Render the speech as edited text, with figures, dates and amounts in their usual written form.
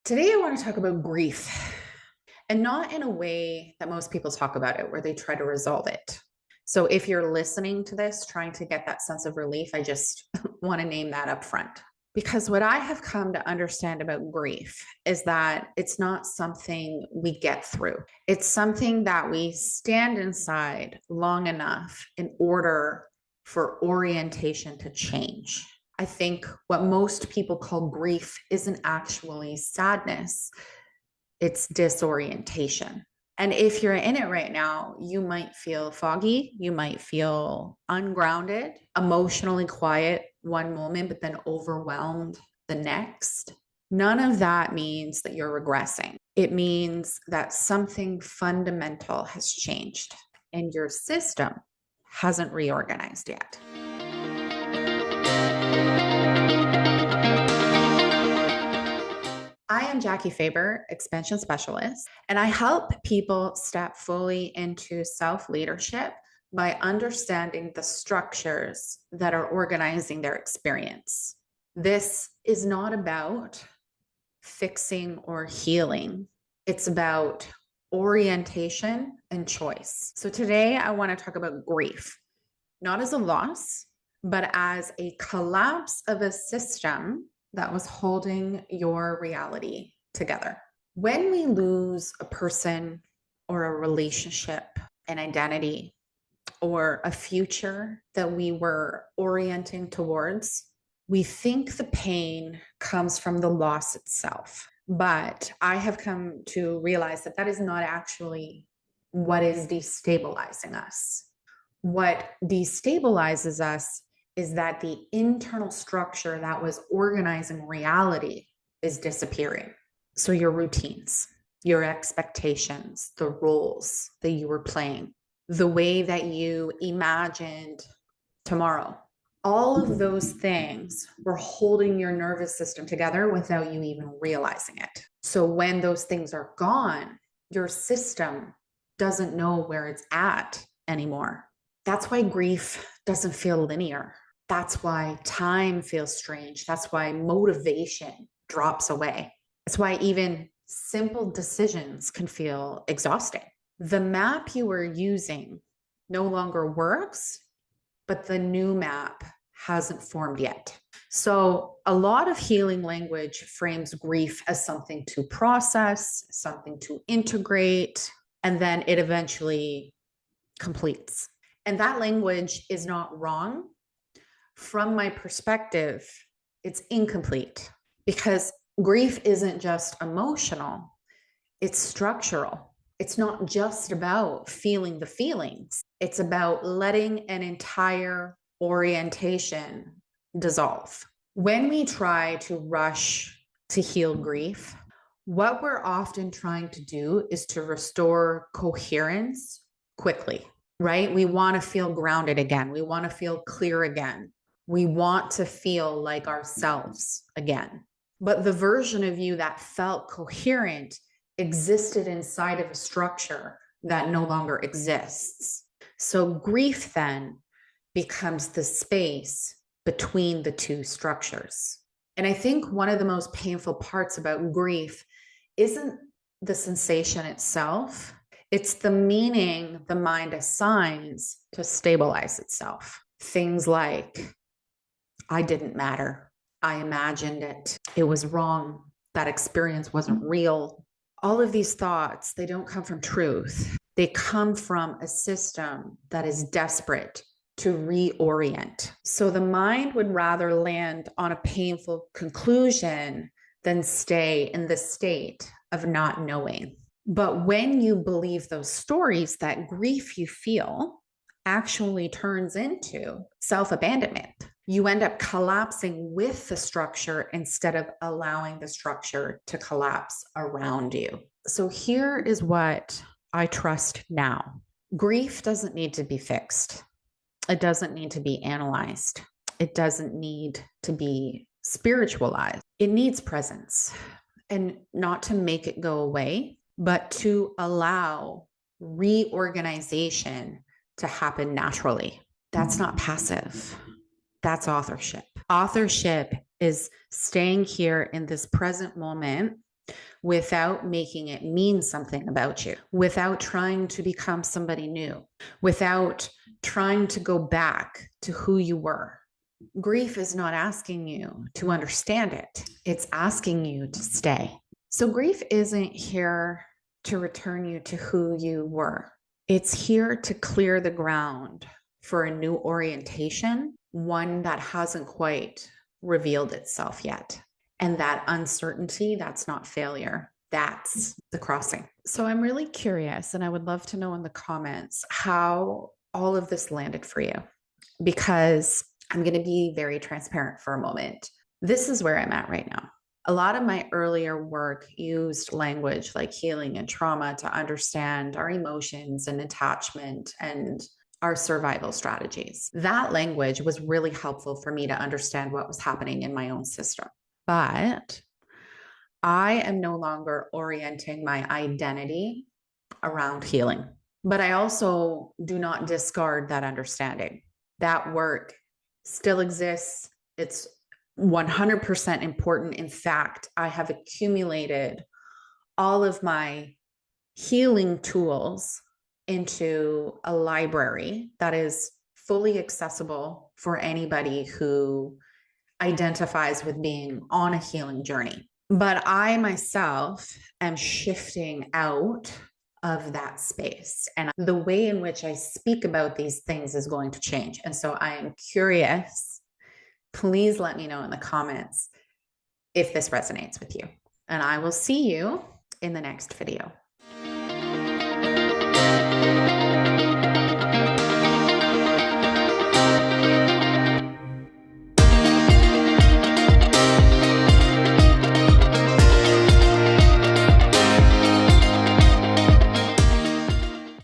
Today, I want to talk about grief and not in a way that most people talk about it, where they try to resolve it. So, if you're listening to this, trying to get that sense of relief, I just want to name that up front. Because what I have come to understand about grief is that it's not something we get through. It's something that we stand inside long enough in order for orientation to change. I think what most people call grief isn't actually sadness, it's disorientation. And if you're in it right now, you might feel foggy, you might feel ungrounded, emotionally quiet one moment, but then overwhelmed the next. None of that means that you're regressing. It means that something fundamental has changed and your system hasn't reorganized yet. I am Jackie Faber, expansion specialist, and I help people step fully into self leadership by understanding the structures that are organizing their experience. This is not about fixing or healing, it's about orientation and choice. So today, I want to talk about grief, not as a loss, but as a collapse of a system that was holding your reality together. When we lose a person or a relationship, an identity, or a future that we were orienting towards, we think the pain comes from the loss itself. But I have come to realize that that is not actually what is destabilizing us. What destabilizes us is that the internal structure that was organizing reality is disappearing. So your routines, your expectations, the roles that you were playing, the way that you imagined tomorrow, all of those things were holding your nervous system together without you even realizing it. So when those things are gone, your system doesn't know where it's at anymore. That's why grief doesn't feel linear. That's why time feels strange. That's why motivation drops away. That's why even simple decisions can feel exhausting. The map you were using no longer works, but the new map hasn't formed yet. So, a lot of healing language frames grief as something to process, something to integrate, and then it eventually completes. And that language is not wrong. From my perspective, it's incomplete because grief isn't just emotional, it's structural. It's not just about feeling the feelings, it's about letting an entire orientation dissolve. When we try to rush to heal grief, what we're often trying to do is to restore coherence quickly, right? We want to feel grounded again. We want to feel clear again. We want to feel like ourselves again. But the version of you that felt coherent existed inside of a structure that no longer exists. So grief then becomes the space between the two structures. And I think one of the most painful parts about grief isn't the sensation itself, it's the meaning the mind assigns to stabilize itself. Things like, I didn't matter. I imagined it. It was wrong. That experience wasn't real. All of these thoughts, they don't come from truth. They come from a system that is desperate to reorient. So the mind would rather land on a painful conclusion than stay in the state of not knowing. But when you believe those stories, that grief you feel actually turns into self-abandonment. You end up collapsing with the structure instead of allowing the structure to collapse around you. So here is what I trust now. Grief doesn't need to be fixed. It doesn't need to be analyzed. It doesn't need to be spiritualized. It needs presence, and not to make it go away, but to allow reorganization to happen naturally. That's not passive. That's authorship. Authorship is staying here in this present moment without making it mean something about you, without trying to become somebody new, without trying to go back to who you were. Grief is not asking you to understand it. It's asking you to stay. So grief isn't here to return you to who you were. It's here to clear the ground for a new orientation, one that hasn't quite revealed itself yet. And that uncertainty, that's not failure. That's the crossing. So I'm really curious, and I would love to know in the comments how all of this landed for you, because I'm going to be very transparent for a moment. This is where I'm at right now. A lot of my earlier work used language like healing and trauma to understand our emotions and attachment and our survival strategies. That language was really helpful for me to understand what was happening in my own system. But I am no longer orienting my identity around healing. But I also do not discard that understanding. That work still exists. It's 100% important. In fact, I have accumulated all of my healing tools into a library that is fully accessible for anybody who identifies with being on a healing journey. But I myself am shifting out of that space. And the way in which I speak about these things is going to change. And so I am curious. Please let me know in the comments if this resonates with you. And I will see you in the next video.